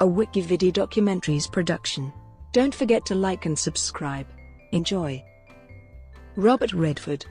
a Wikividi Documentaries production. Don't forget to like and subscribe. Enjoy. Robert Redford.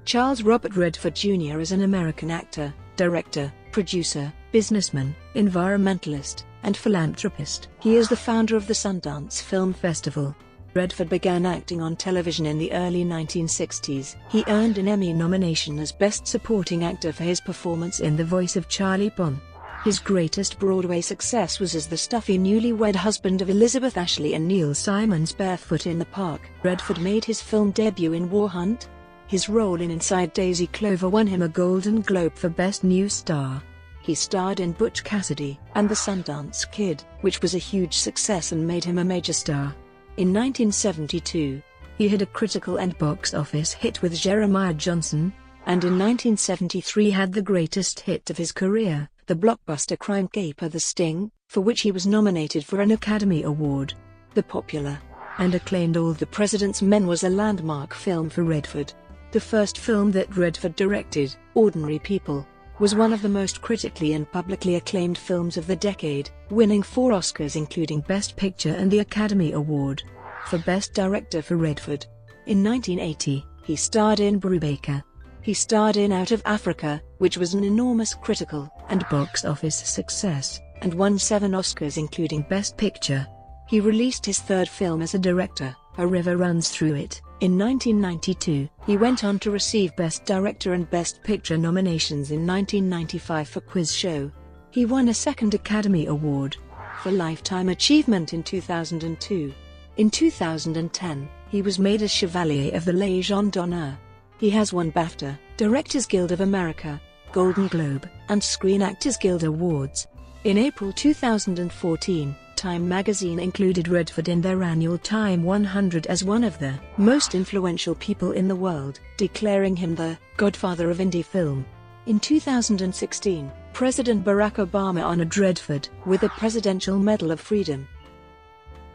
Charles Robert Redford Jr. is an American actor, director, producer, businessman, environmentalist, and philanthropist. He is the founder of the Sundance Film Festival. Redford began acting on television in the early 1960s. He earned an Emmy nomination as Best Supporting Actor for his performance in The Voice of Charlie Pond. His greatest Broadway success was as the stuffy newlywed husband of Elizabeth Ashley and Neil Simon's Barefoot in the Park. Redford made his film debut in War Hunt. His role in Inside Daisy Clover won him a Golden Globe for Best New Star. He starred in Butch Cassidy and The Sundance Kid, which was a huge success and made him a major star. In 1972, he had a critical and box office hit with Jeremiah Johnson, and in 1973 had the greatest hit of his career, the blockbuster crime caper The Sting, for which he was nominated for an Academy Award. The popular and acclaimed All the President's Men was a landmark film for Redford. The first film that Redford directed, Ordinary People, was one of the most critically and publicly acclaimed films of the decade, winning 4 Oscars including Best Picture and the Academy Award for Best Director for Redford. In 1980, he starred in Brubaker. He starred in Out of Africa, which was an enormous critical and box office success, and won 7 Oscars including Best Picture. He released his third film as a director, A River Runs Through It, in 1992. He went on to receive Best Director and Best Picture nominations in 1995 for Quiz Show. He won a second Academy Award for Lifetime Achievement in 2002. In 2010, he was made a Chevalier of the Légion d'Honneur. He has won BAFTA, Directors Guild of America, Golden Globe, and Screen Actors Guild Awards. In April 2014, Time magazine included Redford in their annual Time 100 as one of the most influential people in the world, declaring him the godfather of indie film. In 2016, President Barack Obama honored Redford with the Presidential Medal of Freedom.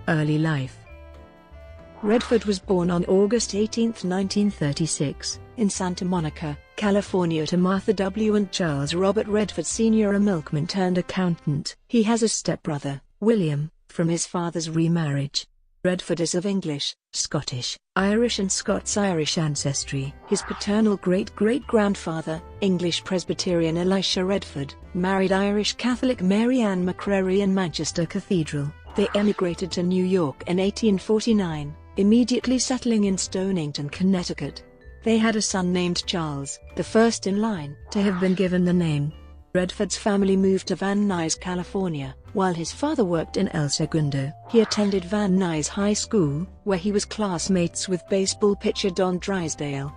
Early life. Redford was born on August 18, 1936, in Santa Monica, California to Martha W. and Charles Robert Redford Sr., a milkman turned accountant. He has a stepbrother, William, from his father's remarriage. Redford is of English, Scottish, Irish and Scots-Irish ancestry. His paternal great-great-grandfather, English Presbyterian Elisha Redford, married Irish Catholic Mary Ann McCrary in Manchester Cathedral. They emigrated to New York in 1849, immediately settling in Stonington, Connecticut. They had a son named Charles, the first in line to have been given the name. Redford's family moved to Van Nuys, California, while his father worked in El Segundo. He attended Van Nuys High School, where he was classmates with baseball pitcher Don Drysdale.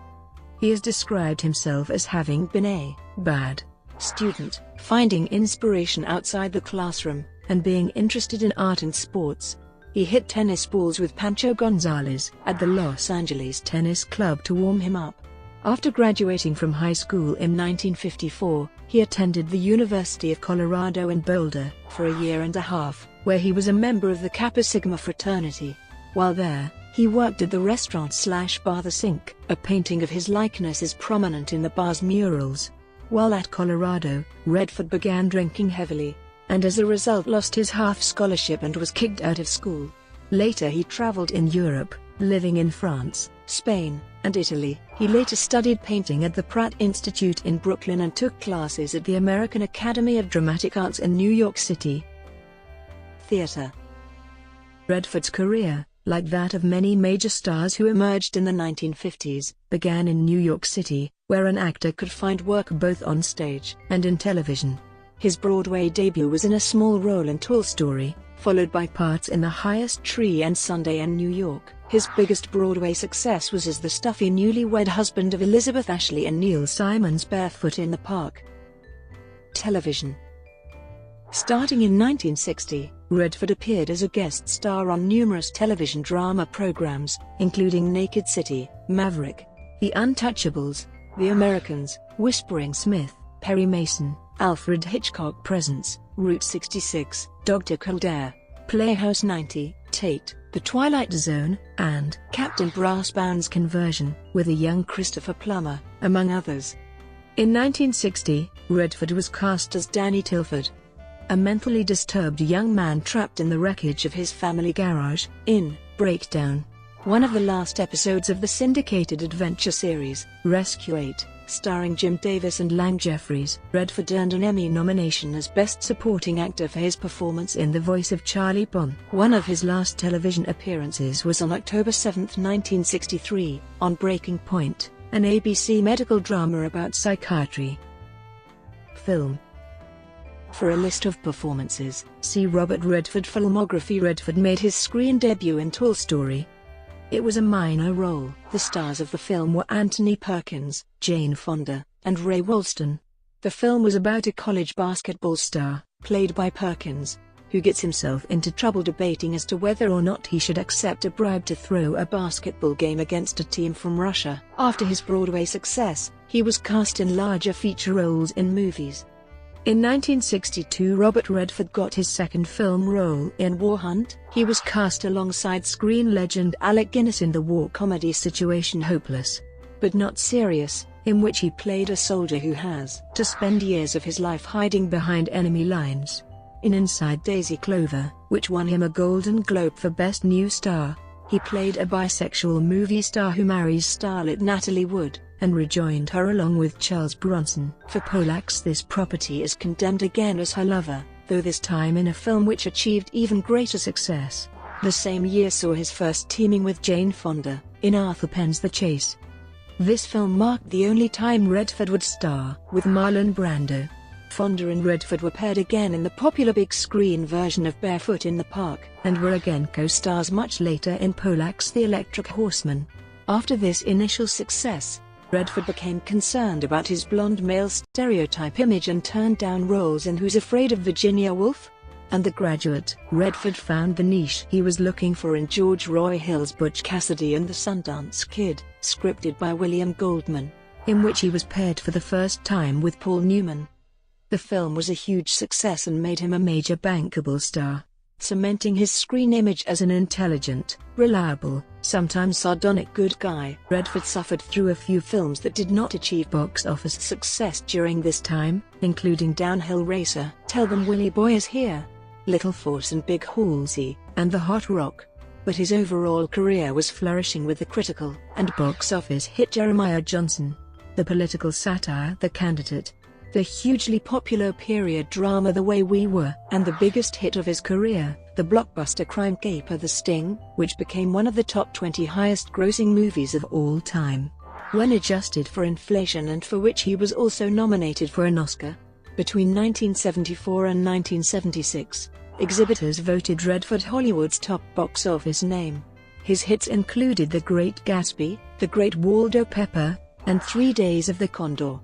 He has described himself as having been a bad student, finding inspiration outside the classroom, and being interested in art and sports. He hit tennis balls with Pancho Gonzalez at the Los Angeles Tennis Club to warm him up. After graduating from high school in 1954, he attended the University of Colorado in Boulder for a year and a half, where he was a member of the Kappa Sigma fraternity. While there, he worked at the restaurant/bar The Sink. A painting of his likeness is prominent in the bar's murals. While at Colorado, Redford began drinking heavily, and as a result lost his half scholarship and was kicked out of school. Later he traveled in Europe, living in France, Spain, and Italy. He later studied painting at the Pratt Institute in Brooklyn and took classes at the American Academy of Dramatic Arts in New York City. Theatre. Redford's career, like that of many major stars who emerged in the 1950s, began in New York City, where an actor could find work both on stage and in television. His Broadway debut was in a small role in Tall Story, followed by parts in The Highest Tree and Sunday in New York. His biggest Broadway success was as the stuffy newlywed husband of Elizabeth Ashley and Neil Simon's Barefoot in the Park. Television. Starting in 1960, Redford appeared as a guest star on numerous television drama programs, including Naked City, Maverick, The Untouchables, The Americans, Whispering Smith, Perry Mason, Alfred Hitchcock Presents, Route 66, Dr. Kildare, Playhouse 90, Tate, The Twilight Zone, and Captain Brassbound's Conversion, with a young Christopher Plummer, among others. In 1960, Redford was cast as Danny Tilford. a mentally disturbed young man trapped in the wreckage of his family garage, in Breakdown, one of the last episodes of the syndicated adventure series, Rescue 8, starring Jim Davis and Lang Jeffries. Redford earned an Emmy nomination as Best Supporting Actor for his performance in the voice of Charlie Bond. One of his last television appearances was on October 7, 1963, on Breaking Point, an ABC medical drama about psychiatry. Film. For a list of performances, see Robert Redford filmography. Redford made his screen debut in Tall Story. It was a minor role. The stars of the film were Anthony Perkins, Jane Fonda, and Ray Walston. The film was about a college basketball star, played by Perkins, who gets himself into trouble debating as to whether or not he should accept a bribe to throw a basketball game against a team from Russia. After his Broadway success, he was cast in larger feature roles in movies. In 1962, Robert Redford got his second film role in War Hunt. He was cast alongside screen legend Alec Guinness in the war comedy Situation Hopeless, but Not Serious, in which he played a soldier who has to spend years of his life hiding behind enemy lines. In Inside Daisy Clover, which won him a Golden Globe for Best New Star, he played a bisexual movie star who marries starlet Natalie Wood, and rejoined her along with Charles Bronson. For Pollack, this property is condemned again as her lover, though this time in a film which achieved even greater success. The same year saw his first teaming with Jane Fonda, in Arthur Penn's The Chase. This film marked the only time Redford would star with Marlon Brando. Fonda and Redford were paired again in the popular big screen version of Barefoot in the Park, and were again co-stars much later in Pollack's The Electric Horseman. After this initial success, Redford became concerned about his blonde male stereotype image and turned down roles in Who's Afraid of Virginia Woolf and The Graduate. Redford found the niche he was looking for in George Roy Hill's Butch Cassidy and the Sundance Kid, scripted by William Goldman, in which he was paired for the first time with Paul Newman. The film was a huge success and made him a major bankable star, cementing his screen image as an intelligent, reliable, sometimes sardonic good guy. Redford suffered through a few films that did not achieve box office success during this time, including Downhill Racer, Tell Them Willie Boy Is Here, Little Force and Big Halsey, and The Hot Rock. But his overall career was flourishing with the critical and box office hit Jeremiah Johnson, the political satire The Candidate, the hugely popular period drama The Way We Were, and the biggest hit of his career, the blockbuster crime caper The Sting, which became one of the top 20 highest-grossing movies of all time, when adjusted for inflation, and for which he was also nominated for an Oscar. Between 1974 and 1976, exhibitors voted Redford Hollywood's top box office name. His hits included The Great Gatsby, The Great Waldo Pepper, and 3 Days of the Condor.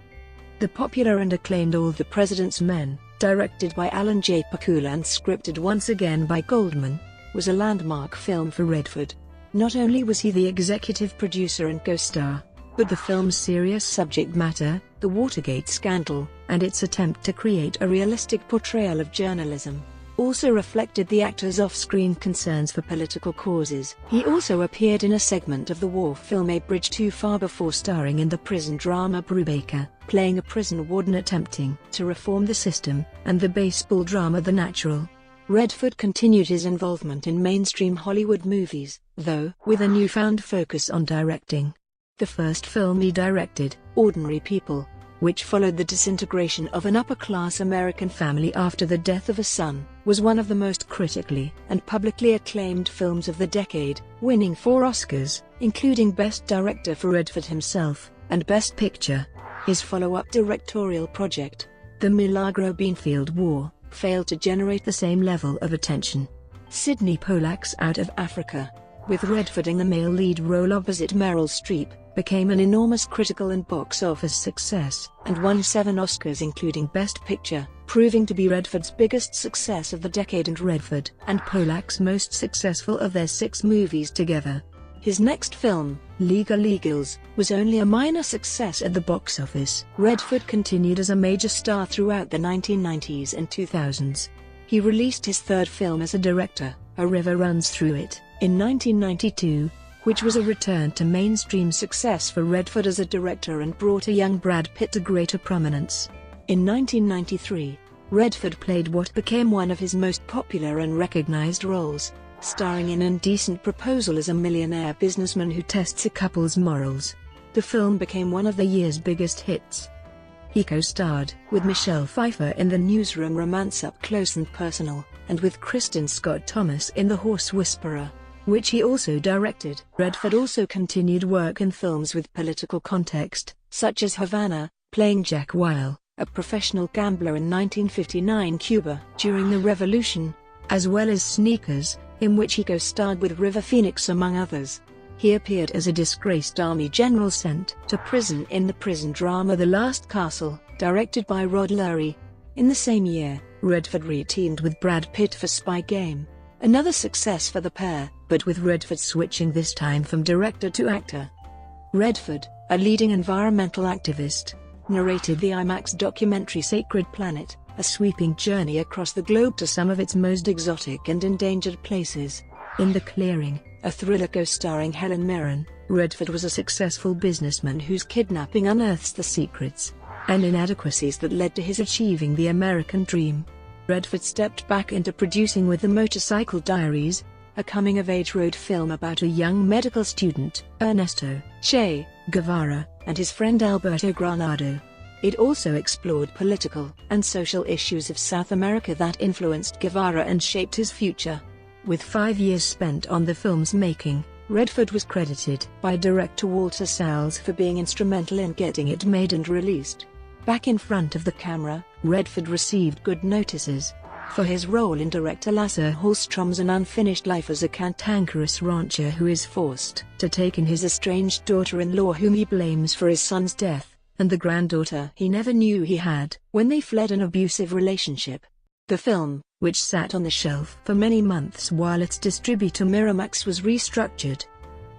The popular and acclaimed All the President's Men, directed by Alan J. Pakula and scripted once again by Goldman, was a landmark film for Redford. Not only was he the executive producer and co-star, but the film's serious subject matter, the Watergate scandal, and its attempt to create a realistic portrayal of journalism, also reflected the actor's off-screen concerns for political causes. He also appeared in a segment of the war film A Bridge Too Far before starring in the prison drama Brubaker, playing a prison warden attempting to reform the system, and the baseball drama The Natural. Redford continued his involvement in mainstream Hollywood movies, though with a newfound focus on directing. The first film he directed, Ordinary People, which followed the disintegration of an upper-class American family after the death of a son, was one of the most critically and publicly acclaimed films of the decade, winning 4 Oscars, including Best Director for Redford himself, and Best Picture. His follow-up directorial project, The Milagro Beanfield War, failed to generate the same level of attention. Sidney Pollack's Out of Africa, with Redford in the male lead role opposite Meryl Streep, became an enormous critical and box office success, and won 7 Oscars including Best Picture, proving to be Redford's biggest success of the decade and Redford and Pollack's most successful of their 6 movies together. His next film, Legal Eagles, was only a minor success at the box office. Redford continued as a major star throughout the 1990s and 2000s. He released his 3rd film as a director, A River Runs Through It, in 1992, which was a return to mainstream success for Redford as a director and brought a young Brad Pitt to greater prominence. In 1993, Redford played what became one of his most popular and recognized roles, starring in Indecent Proposal as a millionaire businessman who tests a couple's morals. The film became one of the year's biggest hits. He co-starred with Michelle Pfeiffer in the newsroom romance Up Close and Personal, and with Kristen Scott Thomas in The Horse Whisperer, which he also directed. Redford also continued work in films with political context, such as Havana, playing Jack Weil, a professional gambler in 1959 Cuba during the Revolution, as well as Sneakers, in which he co-starred with River Phoenix among others. He appeared as a disgraced army general sent to prison in the prison drama The Last Castle, directed by Rod Lurie. In the same year, Redford re-teamed with Brad Pitt for Spy Game, another success for the pair, but with Redford switching this time from director to actor. Redford, a leading environmental activist, narrated the IMAX documentary Sacred Planet, a sweeping journey across the globe to some of its most exotic and endangered places. In The Clearing, a thriller co-starring Helen Mirren, Redford was a successful businessman whose kidnapping unearths the secrets and inadequacies that led to his achieving the American dream. Redford stepped back into producing with The Motorcycle Diaries, a coming-of-age road film about a young medical student, Ernesto Che Guevara, and his friend Alberto Granado. It also explored political and social issues of South America that influenced Guevara and shaped his future. With 5 years spent on the film's making, Redford was credited by director Walter Salles for being instrumental in getting it made and released. Back in front of the camera, Redford received good notices for his role in director Lasse Hallström's An Unfinished Life as a cantankerous rancher who is forced to take in his estranged daughter-in-law whom he blames for his son's death, and the granddaughter he never knew he had when they fled an abusive relationship. The film, which sat on the shelf for many months while its distributor Miramax was restructured,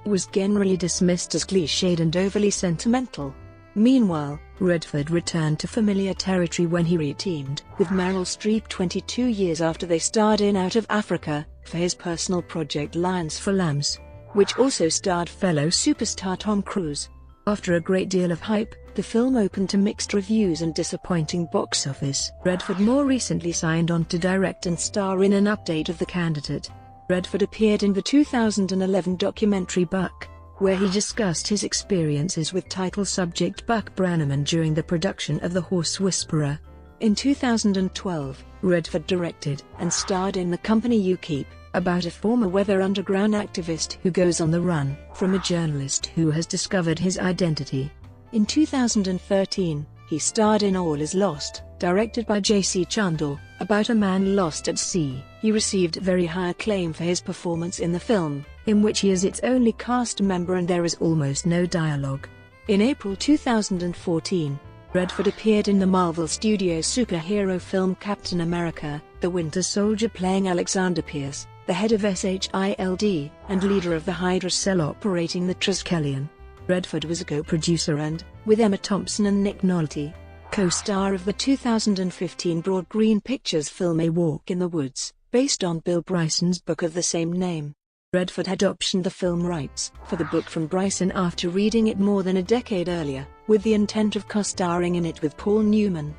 was generally dismissed as cliched and overly sentimental. Meanwhile, Redford returned to familiar territory when he re-teamed with Meryl Streep 22 years after they starred in Out of Africa, for his personal project Lions for Lambs, which also starred fellow superstar Tom Cruise. After a great deal of hype, the film opened to mixed reviews and disappointing box office. Redford more recently signed on to direct and star in an update of The Candidate. Redford appeared in the 2011 documentary Buck, where he discussed his experiences with title subject Buck Brannaman during the production of The Horse Whisperer. In 2012, Redford directed and starred in The Company You Keep, about a former Weather Underground activist who goes on the run from a journalist who has discovered his identity. In 2013, he starred in All Is Lost, directed by J.C. Chandor, about a man lost at sea. He received very high acclaim for his performance in the film, in which he is its only cast member and there is almost no dialogue. In April 2014, Redford appeared in the Marvel Studios superhero film Captain America: The Winter Soldier, playing Alexander Pierce, the head of SHIELD, and leader of the Hydra cell operating the Triskelion. Redford was a co-producer and, with Emma Thompson and Nick Nolte, co-star of the 2015 Broad Green Pictures film A Walk in the Woods, based on Bill Bryson's book of the same name. Redford had optioned the film rights for the book from Bryson after reading it more than a decade earlier, with the intent of co-starring in it with Paul Newman,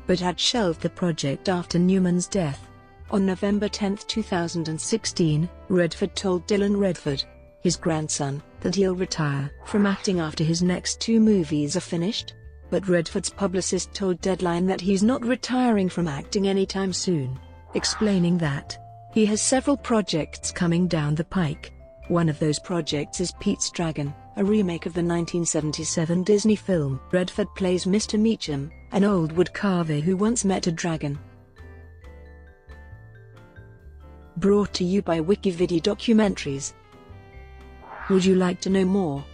but had shelved the project after Newman's death. On November 10, 2016, Redford told Dylan Redford, his grandson, that he'll retire from acting after his next 2 movies are finished. But Redford's publicist told Deadline that he's not retiring from acting anytime soon, explaining that he has several projects coming down the pike. One of those projects is Pete's Dragon, a remake of the 1977 Disney film. Redford plays Mr. Meacham, an old woodcarver who once met a dragon. Brought to you by WikiVidi Documentaries. Would you like to know more?